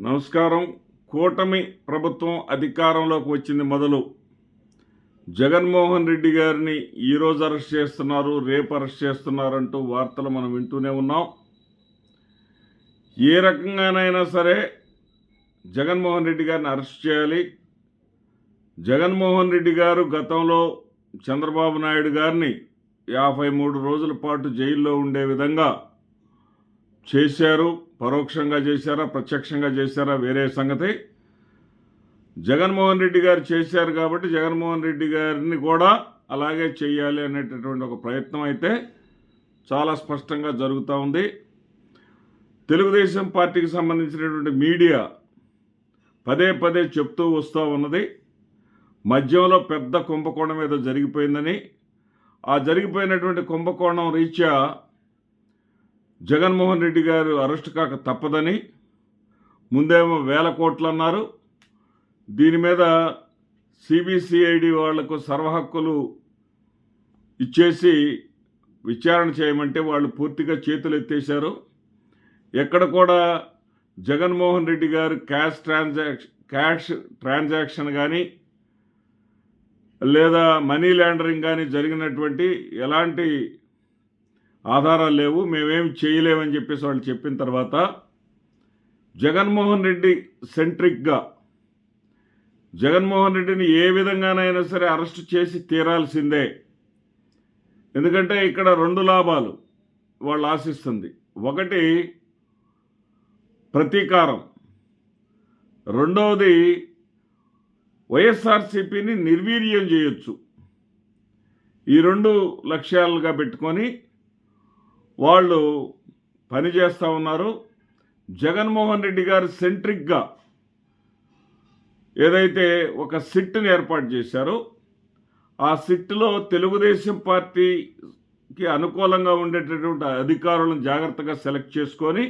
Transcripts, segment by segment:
నమస్కారం. కూటమి ప్రభుత్వం అధికారంలోకి వచ్చింది మొదలు జగన్మోహన్ రెడ్డి గారిని ఈరోజు అరెస్ట్ చేస్తున్నారు, రేపు అరెస్ట్ చేస్తున్నారంటూ వార్తలు మనం వింటూనే ఉన్నాం. ఏ రకంగానైనా సరే జగన్మోహన్ రెడ్డి గారిని అరెస్ట్ చేయాలి. జగన్మోహన్ రెడ్డి గారు గతంలో చంద్రబాబు నాయుడు గారిని 53 రోజుల పాటు జైల్లో ఉండే విధంగా చేశారు. పరోక్షంగా చేశారా, ప్రత్యక్షంగా చేశారా వేరే సంగతి. జగన్మోహన్ రెడ్డి గారు చేశారు కాబట్టి జగన్మోహన్ రెడ్డి గారిని కూడా అలాగే చేయాలి అనేటటువంటి ఒక ప్రయత్నం అయితే చాలా స్పష్టంగా జరుగుతూ ఉంది. తెలుగుదేశం పార్టీకి సంబంధించినటువంటి మీడియా పదే పదే చెప్తూ వస్తూ ఉన్నది, మధ్యంలో పెద్ద కుంభకోణం ఏదో జరిగిపోయిందని. ఆ జరిగిపోయినటువంటి కుంభకోణం రీత్యా జగన్మోహన్ రెడ్డి గారు అరెస్ట్ కాక తప్పదని. ముందేమో 1000 కోట్లు అన్నారు. దీని మీద సిబిసిఐడి వాళ్లకు సర్వహక్కులు ఇచ్చేసి విచారణ చేయమంటే వాళ్ళు పూర్తిగా చేతులు ఎత్తేశారు. ఎక్కడ కూడా జగన్మోహన్ రెడ్డి గారు క్యాష్ ట్రాన్సాక్షన్ కానీ లేదా మనీ లాండరింగ్ కానీ జరిగినటువంటి ఎలాంటి ఆధారాలు లేవు, మేమేం చేయలేమని చెప్పేసి వాళ్ళు చెప్పిన తర్వాత జగన్మోహన్ రెడ్డి సెంట్రిక్గా జగన్మోహన్ రెడ్డిని ఏ విధంగానైనా సరే అరెస్ట్ చేసి తీరాల్సిందే. ఎందుకంటే ఇక్కడ 2 లాభాలు వాళ్ళు ఆశిస్తుంది. ఒకటి ప్రతీకారం, రెండవది వైఎస్ఆర్సీపీని నిర్వీర్యం చేయొచ్చు. ఈ 2 లక్ష్యాలుగా పెట్టుకొని వాళ్ళు పనిచేస్తూ ఉన్నారు. జగన్మోహన్ రెడ్డి గారు సెంట్రిక్గా ఏదైతే ఒక సిట్ని ఏర్పాటు చేశారో ఆ సిట్లో తెలుగుదేశం పార్టీకి అనుకూలంగా ఉండేటటువంటి అధికారులను జాగ్రత్తగా సెలెక్ట్ చేసుకొని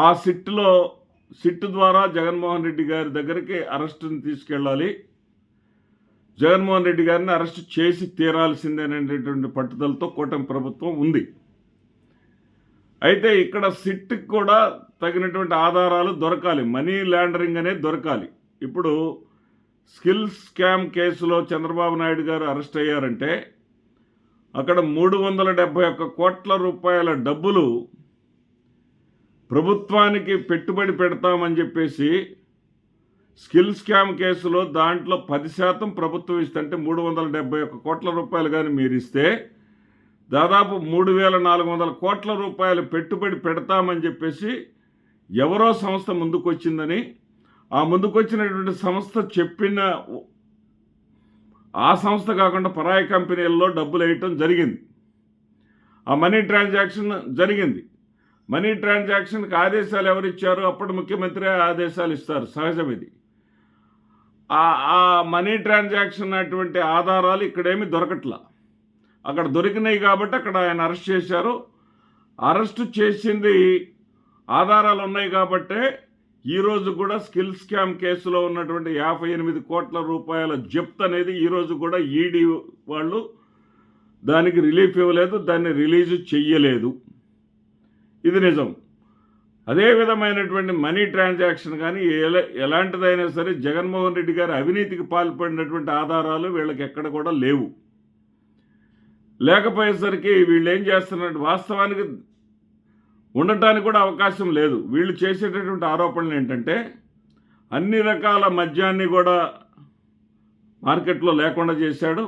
ఆ సిట్ ద్వారా జగన్మోహన్ రెడ్డి గారి దగ్గరికి అరెస్టుని తీసుకెళ్ళాలి, జగన్మోహన్ రెడ్డి గారిని అరెస్ట్ చేసి తీరాల్సిందేనటువంటి పట్టుదలతో కూటమి ప్రభుత్వం ఉంది. అయితే ఇక్కడ సిట్కి కూడా తగినటువంటి ఆధారాలు దొరకాలి, మనీ లాండరింగ్ అనేది దొరకాలి. ఇప్పుడు స్కిల్ స్కామ్ కేసులో చంద్రబాబు నాయుడు గారు అరెస్ట్ అయ్యారంటే అక్కడ 371 కోట్ల రూపాయల డబ్బులు ప్రభుత్వానికి పెట్టుబడి పెడతామని చెప్పేసి స్కిల్ స్కామ్ కేసులో దాంట్లో 10% ప్రభుత్వం ఇస్తుంటే 371 కోట్ల రూపాయలు కానీ మీరు ఇస్తే దాదాపు 3400 కోట్ల రూపాయలు పెట్టుబడి పెడతామని చెప్పేసి ఎవరో సంస్థ ముందుకొచ్చిందని, ఆ ముందుకొచ్చినటువంటి సంస్థ చెప్పిన ఆ సంస్థ కాకుండా పరాయి కంపెనీల్లో డబ్బులు వేయటం జరిగింది. ఆ మనీ ట్రాన్సాక్షన్ జరిగింది. మనీ ట్రాన్సాక్షన్కి ఆదేశాలు ఎవరిచ్చారు? అప్పుడు ముఖ్యమంత్రి ఆదేశాలు ఇస్తారు, సహజం ఇది. ఆ మనీ ట్రాన్సాక్షన్ అటువంటి ఆధారాలు ఇక్కడేమి దొరకట్లా. అక్కడ దొరికినాయి కాబట్టి అక్కడ ఆయన అరెస్ట్ చేశారు. అరెస్టు చేసింది ఆధారాలు ఉన్నాయి కాబట్టే ఈరోజు కూడా స్కిల్ స్కామ్ కేసులో ఉన్నటువంటి 58 కోట్ల రూపాయల జప్తు అనేది ఈరోజు కూడా ఈడీ వాళ్ళు దానికి రిలీఫ్ ఇవ్వలేదు, దాన్ని రిలీజు చెయ్యలేదు. ఇది నిజం. అదే విధమైనటువంటి మనీ ట్రాన్సాక్షన్ కానీ ఎలాంటిదైనా సరే జగన్మోహన్ రెడ్డి గారు అవినీతికి పాల్పడినటువంటి ఆధారాలు వీళ్ళకి ఎక్కడ కూడా లేవు. లేకపోయేసరికి వీళ్ళు ఏం చేస్తున్నట్టు వాస్తవానికి ఉండటానికి కూడా అవకాశం లేదు. వీళ్ళు చేసేటటువంటి ఆరోపణలు ఏంటంటే అన్ని రకాల మద్యాన్ని కూడా మార్కెట్లో లేకుండా చేశాడు,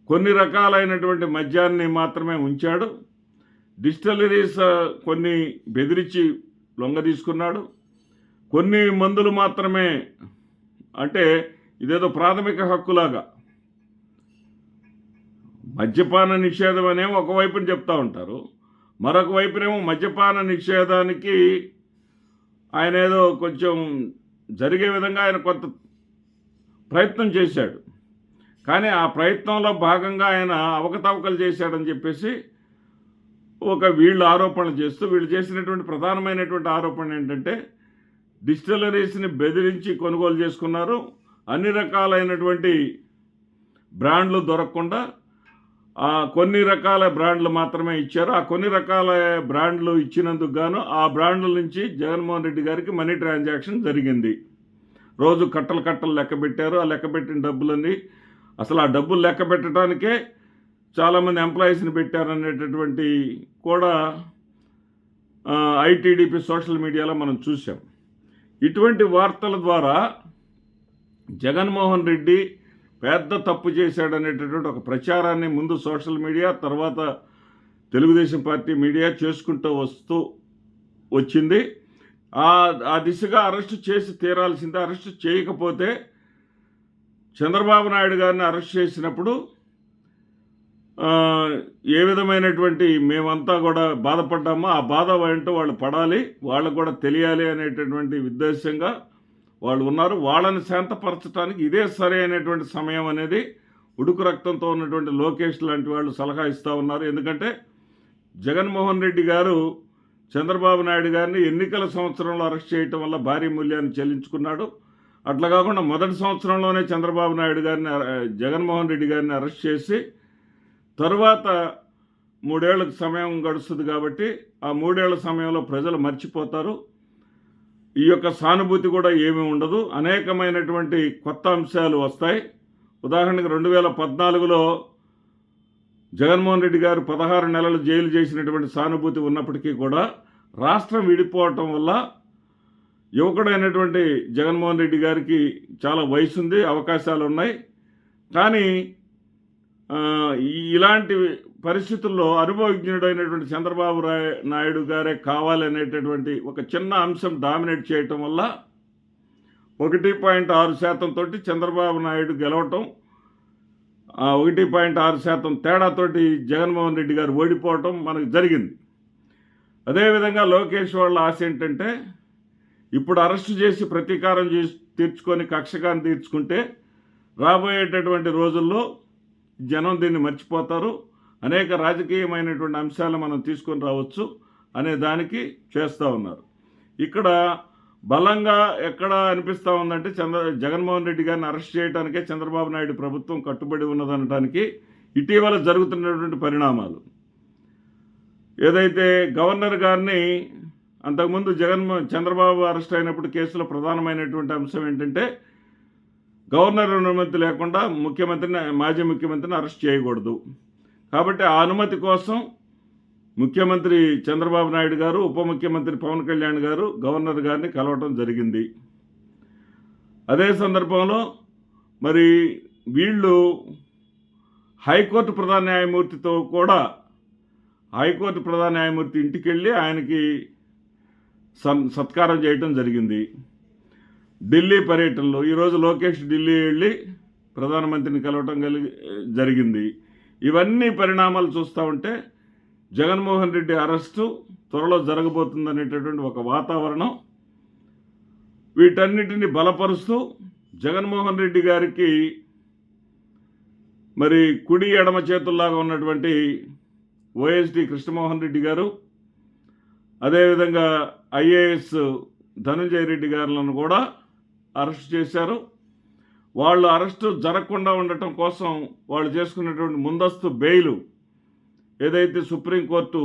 కొన్ని రకాలైనటువంటి మద్యాన్ని మాత్రమే ఉంచాడు, డిస్టిలరీస్ కొన్ని బెదిరించి లొంగ తీసుకున్నాడు, కొన్ని మందులు మాత్రమే, అంటే ఇదేదో ప్రాథమిక హక్కులాగా. మద్యపాన నిషేధం అనేమో ఒకవైపున చెప్తూ ఉంటారు, మరొక వైపునేమో మద్యపాన నిషేధానికి ఆయన ఏదో కొంచెం జరిగే విధంగా ఆయన కొంత ప్రయత్నం చేశాడు. కానీ ఆ ప్రయత్నంలో భాగంగా ఆయన అవకతవకలు చేశాడని చెప్పేసి వీళ్ళు ఆరోపణలు చేస్తూ, వీళ్ళు చేసినటువంటి ప్రధానమైనటువంటి ఆరోపణ ఏంటంటే డిస్టిలరీస్ని బెదిరించి కొనుగోలు చేసుకున్నారు, అన్ని రకాలైనటువంటి బ్రాండ్లు దొరకకుండా కొన్ని రకాల బ్రాండ్లు మాత్రమే ఇచ్చారు. ఆ కొన్ని రకాల బ్రాండ్లు ఇచ్చినందుకు గాను ఆ బ్రాండ్ల నుంచి జగన్మోహన్ రెడ్డి గారికి మనీ ట్రాన్సాక్షన్ జరిగింది. రోజు కట్టలు కట్టలు లెక్క పెట్టారు. ఆ లెక్క పెట్టిన డబ్బులన్నీ అసలు ఆ డబ్బులు లెక్క పెట్టడానికే చాలామంది ఎంప్లాయీస్ని పెట్టారనేటటువంటి కూడా ఐటీడీపీ సోషల్ మీడియాలో మనం చూసాం. ఇటువంటి వార్తల ద్వారా జగన్మోహన్ రెడ్డి పెద్ద తప్పు చేశాడనేటటువంటి ఒక ప్రచారాన్ని ముందు సోషల్ మీడియా, తర్వాత తెలుగుదేశం పార్టీ మీడియా చేసుకుంటూ వచ్చింది. ఆ దిశగా అరెస్టు చేసి తీరాల్సిందే. అరెస్టు చేయకపోతే చంద్రబాబు నాయుడు గారిని అరెస్ట్ చేసినప్పుడు ఏ విధమైనటువంటి మేమంతా కూడా బాధపడ్డామో ఆ బాధ ఏంటో వాళ్ళు పడాలి, వాళ్ళకు కూడా తెలియాలి అనేటటువంటి ఉద్దేశంగా వాళ్ళు ఉన్నారు. వాళ్ళని శాంతపరచడానికి ఇదే సరైనటువంటి సమయం అనేది ఉడుకు రక్తంతో ఉన్నటువంటి లోకేష్ లాంటి వాళ్ళు సలహా ఇస్తూ ఉన్నారు. ఎందుకంటే జగన్మోహన్ రెడ్డి గారు చంద్రబాబు నాయుడు గారిని ఎన్నికల సంవత్సరంలో అరెస్ట్ చేయటం వల్ల భారీ మూల్యాన్ని చెల్లించుకున్నాడు. అట్లా కాకుండా మొదటి సంవత్సరంలోనే చంద్రబాబు నాయుడు గారిని జగన్మోహన్ రెడ్డి గారిని అరెస్ట్ చేసి తరువాత 3 ఏళ్ళకు సమయం గడుస్తుంది కాబట్టి ఆ 3 ఏళ్ల సమయంలో ప్రజలు మర్చిపోతారు. ఈ యొక్క సానుభూతి కూడా ఏమీ ఉండదు. అనేకమైనటువంటి కొత్త అంశాలు వస్తాయి. ఉదాహరణకు 2014లో జగన్మోహన్ రెడ్డి గారు 16 నెలలు జైలు చేసినటువంటి సానుభూతి ఉన్నప్పటికీ కూడా రాష్ట్రం విడిపోవటం వల్ల యువకుడైనటువంటి జగన్మోహన్ రెడ్డి గారికి చాలా వయసు ఉంది, అవకాశాలు ఉన్నాయి. కానీ ఇలాంటి పరిస్థితుల్లో అనుభవజ్ఞుడైనటువంటి చంద్రబాబు నాయుడు గారే కావాలనేటటువంటి ఒక చిన్న అంశం డామినేట్ చేయటం వల్ల 1.6% తోటి చంద్రబాబు నాయుడు గెలవటం, 1.6% తేడాతోటి జగన్మోహన్ రెడ్డి గారు ఓడిపోవటం మనకు జరిగింది. అదేవిధంగా లోకేష్ వాళ్ళ ఆశ ఏంటంటే ఇప్పుడు అరెస్టు చేసి ప్రతీకారం తీర్చుకొని కక్షగాన్ని తీర్చుకుంటే రాబోయేటటువంటి రోజుల్లో జనం దీన్ని మర్చిపోతారు, అనేక రాజకీయమైనటువంటి అంశాలు మనం తీసుకొని రావచ్చు అనే దానికి చేస్తూ ఉన్నారు. ఇక్కడ బలంగా ఎక్కడ అనిపిస్తూ ఉందంటే జగన్మోహన్ రెడ్డి గారిని అరెస్ట్ చేయడానికే చంద్రబాబు నాయుడు ప్రభుత్వం కట్టుబడి ఉన్నదనడానికి ఇటీవల జరుగుతున్నటువంటి పరిణామాలు. ఏదైతే గవర్నర్ గారిని అంతకుముందు చంద్రబాబు అరెస్ట్ అయినప్పుడు కేసులో ప్రధానమైనటువంటి అంశం ఏంటంటే గవర్నర్ అనుమతి లేకుండా మాజీ ముఖ్యమంత్రిని అరెస్ట్ చేయకూడదు. కాబట్టి ఆ అనుమతి కోసం ముఖ్యమంత్రి చంద్రబాబు నాయుడు గారు, ఉప ముఖ్యమంత్రి పవన్ కళ్యాణ్ గారు గవర్నర్ గారిని కలవటం జరిగింది. అదే సందర్భంలో మరి వీళ్ళు హైకోర్టు ప్రధాన న్యాయమూర్తితో కూడా హైకోర్టు ప్రధాన న్యాయమూర్తి ఇంటికి వెళ్ళి ఆయనకి సత్కారం చేయటం జరిగింది. ఢిల్లీ పర్యటనలో ఈరోజు లోకేష్ ఢిల్లీ వెళ్ళి ప్రధానమంత్రిని కలవటం జరిగింది. ఇవన్నీ పరిణామాలు చూస్తూ ఉంటే జగన్మోహన్ రెడ్డి అరెస్టు త్వరలో జరగబోతుందనేటటువంటి ఒక వాతావరణం. వీటన్నిటిని బలపరుస్తూ జగన్మోహన్ రెడ్డి గారికి మరి కుడి ఎడమ చేతుల్లాగా ఉన్నటువంటి ఓఎస్డి కృష్ణమోహన్ రెడ్డి గారు, అదేవిధంగా ఐఏఎస్ ధనంజయ రెడ్డి గారులను కూడా అరెస్ట్ చేశారు. వాళ్ళు అరెస్టు జరగకుండా ఉండటం కోసం వాళ్ళు చేసుకున్నటువంటి ముందస్తు బెయిలు ఏదైతే సుప్రీంకోర్టు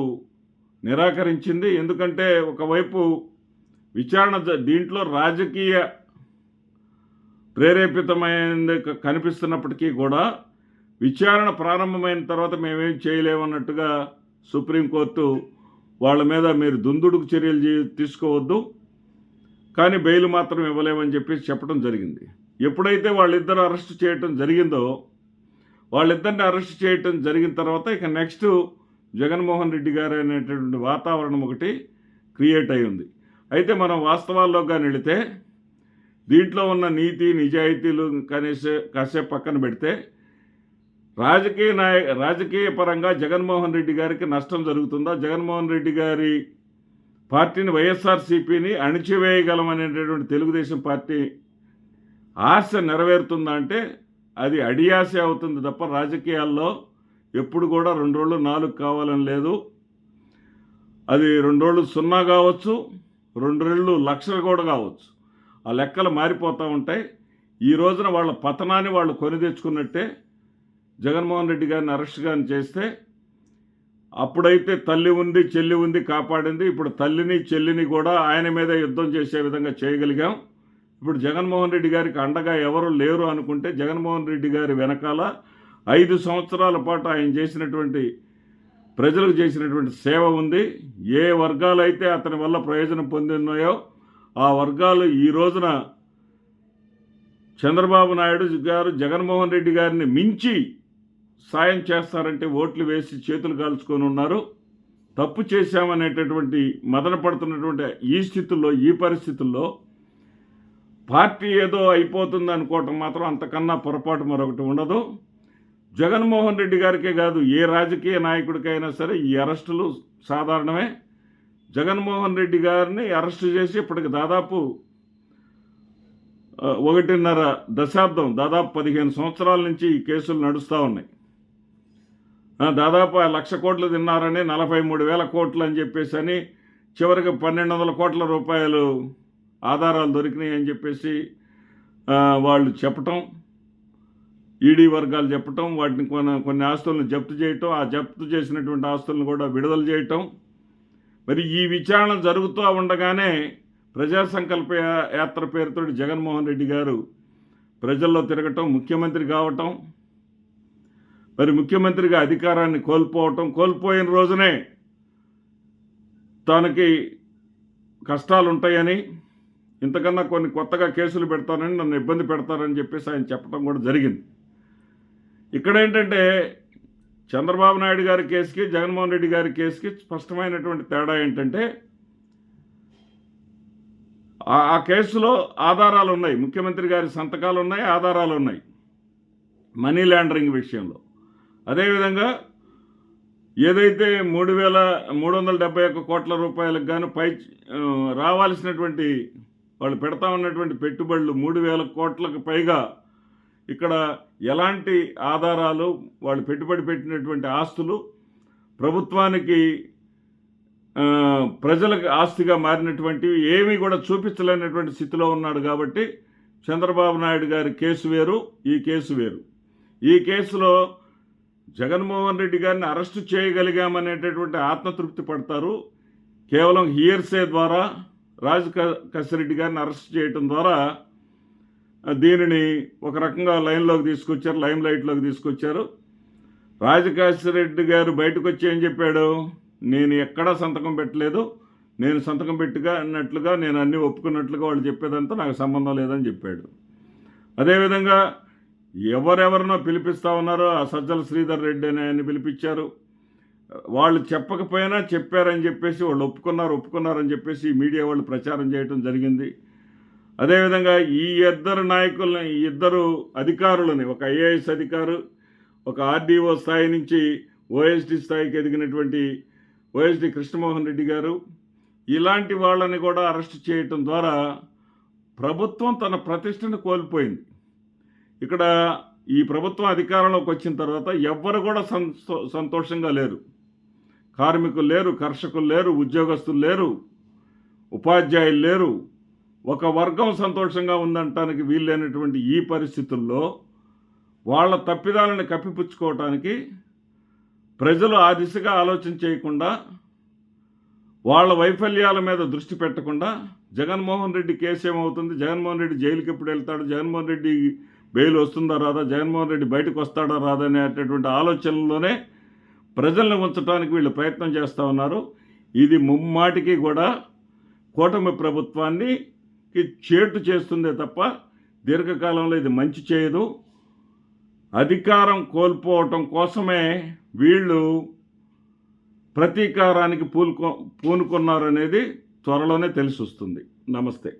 నిరాకరించింది. ఎందుకంటే ఒకవైపు విచారణ దీంట్లో రాజకీయ ప్రేరేపితమైనది కనిపిస్తున్నప్పటికీ కూడా విచారణ ప్రారంభమైన తర్వాత మేమేం చేయలేమన్నట్టుగా సుప్రీంకోర్టు వాళ్ళ మీద మీరు దుందుడుకు చర్యలు తీసుకోవద్దు, కానీ బెయిల్ మాత్రం ఇవ్వలేమని చెప్పడం జరిగింది. ఎప్పుడైతే వాళ్ళిద్దరు అరెస్ట్ చేయటం జరిగిందో వాళ్ళిద్దరిని అరెస్ట్ చేయటం జరిగిన తర్వాత ఇక నెక్స్ట్ జగన్మోహన్ రెడ్డి గారు అనేటటువంటి వాతావరణం ఒకటి క్రియేట్ అయి ఉంది. అయితే మనం వాస్తవాల్లోకి వెళితే దీంట్లో ఉన్న నీతి నిజాయితీలు కాసేపు పక్కన పెడితే రాజకీయ పరంగా జగన్మోహన్ రెడ్డి గారికి నష్టం జరుగుతుందా, జగన్మోహన్ రెడ్డి గారి పార్టీని వైఎస్ఆర్సీపీని అణిచివేయగలమనేటటువంటి తెలుగుదేశం పార్టీ ఆశ నెరవేరుతుందా అంటే అది అడియాశ అవుతుంది తప్ప రాజకీయాల్లో ఎప్పుడు కూడా 2 రోజులు 4 కావాలని లేదు. అది 2 రోజులు 0 కావచ్చు, 2 రోజులు లక్షలు కూడా కావచ్చు. ఆ లెక్కలు మారిపోతూ ఉంటాయి. ఈ రోజున వాళ్ళ పతనాన్ని వాళ్ళు కొని తెచ్చుకున్నట్టే జగన్మోహన్ రెడ్డి గారిని అరెస్ట్ కానీ చేస్తే అప్పుడైతే తల్లి ఉంది చెల్లి ఉంది కాపాడింది. ఇప్పుడు తల్లిని చెల్లిని కూడా ఆయన మీద యుద్ధం చేసే విధంగా చేయగలిగాం. ఇప్పుడు జగన్మోహన్ రెడ్డి గారికి అండగా ఎవరు లేరు అనుకుంటే జగన్మోహన్ రెడ్డి గారి వెనకాల 5 సంవత్సరాల పాటు ఆయన చేసినటువంటి ప్రజలకు చేసినటువంటి సేవ ఉంది. ఏ వర్గాలైతే అతని వల్ల ప్రయోజనం పొందినాయో ఆ వర్గాలు ఈ రోజున చంద్రబాబు నాయుడు గారు జగన్మోహన్ రెడ్డి గారిని మించి సాయం చేస్తారంటే ఓట్లు వేసి చేతులు కాల్చుకొని ఉన్నారు. తప్పు చేశామనేటటువంటి మదన పడుతున్నటువంటి ఈ స్థితుల్లో, ఈ పరిస్థితుల్లో పార్టీ ఏదో అయిపోతుంది అనుకోవటం మాత్రం అంతకన్నా పొరపాటు మరొకటి ఉండదు. జగన్మోహన్ రెడ్డి గారికే కాదు, ఏ రాజకీయ నాయకుడికైనా సరే ఈ అరెస్టులు సాధారణమే. జగన్మోహన్ రెడ్డి గారిని అరెస్టు చేసి ఇప్పటికి దాదాపు 1.5 దశాబ్దం, దాదాపు 15 సంవత్సరాల నుంచి ఈ కేసులు నడుస్తూ ఉన్నాయి. దాదాపు 1,00,000 కోట్లు తిన్నారని 43,000 కోట్లు అని చెప్పేసి అని చివరికి 1,200 కోట్ల రూపాయలు ఆధారాలు దొరికినాయి అని చెప్పేసి వాళ్ళు చెప్పటం, ఈడీ వర్గాలు చెప్పటం, వాటిని కొన్ని ఆస్తులను జప్తు చేయటం, ఆ జప్తు చేసినటువంటి ఆస్తులను కూడా విడుదల చేయటం. మరి ఈ విచారణ జరుగుతూ ఉండగానే ప్రజా సంకల్ప యాత్ర పేరుతో జగన్మోహన్ రెడ్డి గారు ప్రజల్లో తిరగటం, ముఖ్యమంత్రి కావటం, మరి ముఖ్యమంత్రిగా అధికారాన్ని కోల్పోయిన రోజునే తనకి కష్టాలు ఉంటాయని, ఇంతకన్నా కొన్ని కొత్తగా కేసులు పెడతారని, నన్ను ఇబ్బంది పెడతారని చెప్పేసి ఆయన చెప్పడం కూడా జరిగింది. ఇక్కడ ఏంటంటే చంద్రబాబు నాయుడు గారి కేసుకి జగన్మోహన్ రెడ్డి గారి కేసుకి స్పష్టమైనటువంటి తేడా ఏంటంటే ఆ కేసులో ఆధారాలు ఉన్నాయి, ముఖ్యమంత్రి గారి సంతకాలు ఉన్నాయి, ఆధారాలు ఉన్నాయి మనీ లాండరింగ్ విషయంలో. అదేవిధంగా ఏదైతే 3,371 కోట్ల రూపాయలకు గాను రావాల్సినటువంటి వాళ్ళు పెడతా ఉన్నటువంటి పెట్టుబడులు 3,000 కోట్లకు పైగా ఇక్కడ ఎలాంటి ఆధారాలు, వాళ్ళు పెట్టుబడి పెట్టినటువంటి ఆస్తులు ప్రభుత్వానికి ప్రజలకు ఆస్తిగా మారినటువంటివి ఏమీ కూడా చూపించలేనటువంటి స్థితిలో ఉన్నాడు. కాబట్టి చంద్రబాబు నాయుడు గారి కేసు వేరు, ఈ కేసు వేరు. ఈ కేసులో జగన్మోహన్ రెడ్డి గారిని అరెస్టు చేయగలిగామనేటటువంటి ఆత్మతృప్తి పడతారు. కేవలం హియర్సే ద్వారా రాజకసిరెడ్డి గారిని అరెస్ట్ చేయటం ద్వారా దీనిని ఒక రకంగా లైన్లోకి తీసుకొచ్చారు, లైమ్ లైట్లోకి తీసుకొచ్చారు. రాజకసిరెడ్డి గారు బయటకు వచ్చి ఏం చెప్పాడు, నేను ఎక్కడా సంతకం పెట్టలేదు, నేను సంతకం అన్నట్లుగా నేను అన్నీ ఒప్పుకున్నట్లుగా వాళ్ళు చెప్పేదంతా నాకు సంబంధం లేదని చెప్పాడు. అదేవిధంగా ఎవరెవరినో పిలిపిస్తూ ఉన్నారో, ఆ సజ్జల శ్రీధర్ రెడ్డి అని ఆయన్ని పిలిపించారు. వాళ్ళు చెప్పకపోయినా చెప్పారని చెప్పేసి వాళ్ళు ఒప్పుకున్నారని చెప్పేసి మీడియా వాళ్ళు ప్రచారం చేయడం జరిగింది. అదేవిధంగా ఈ ఇద్దరు అధికారులని, ఒక ఐఏఎస్ అధికారు, ఒక ఆర్డీఓ స్థాయి నుంచి ఓఎస్డీ స్థాయికి ఎదిగినటువంటి ఓఎస్డీ కృష్ణమోహన్ రెడ్డి గారు, ఇలాంటి వాళ్ళని కూడా అరెస్ట్ చేయటం ద్వారా ప్రభుత్వం తన ప్రతిష్టను కోల్పోయింది. ఇక్కడ ఈ ప్రభుత్వం అధికారంలోకి వచ్చిన తర్వాత ఎవ్వరు కూడా సంతోషంగా లేరు. కార్మికులు లేరు, కర్షకులు లేరు, ఉద్యోగస్తులు లేరు, ఉపాధ్యాయులు లేరు. ఒక వర్గం సంతోషంగా ఉందంటానికి వీల్లేనటువంటి ఈ పరిస్థితుల్లో వాళ్ళ తప్పిదాలను కప్పిపుచ్చుకోవటానికి ప్రజలు ఆ దిశగా ఆలోచన చేయకుండా, వాళ్ళ వైఫల్యాల మీద దృష్టి పెట్టకుండా, జగన్మోహన్ రెడ్డి కేసు ఏమవుతుంది, జగన్మోహన్ రెడ్డి జైలుకి ఎప్పుడు వెళ్తాడు, జగన్మోహన్ రెడ్డి బెయిల్ వస్తుందా రాదా, జగన్మోహన్ రెడ్డి బయటకు వస్తాడా రాదా అనేటటువంటి ఆలోచనలోనే ప్రజల్ని ఉంచడానికి వీళ్ళు ప్రయత్నం చేస్తూ ఉన్నారు. ఇది ముమ్మాటికి కూడా కూటమి ప్రభుత్వాన్ని చేటు చేస్తుందే తప్ప దీర్ఘకాలంలో ఇది మంచి చేయదు. అధికారం కోల్పోవటం కోసమే వీళ్ళు ప్రతీకారానికి పూనుకున్నారనేది త్వరలోనే తెలిసి వస్తుంది. నమస్తే.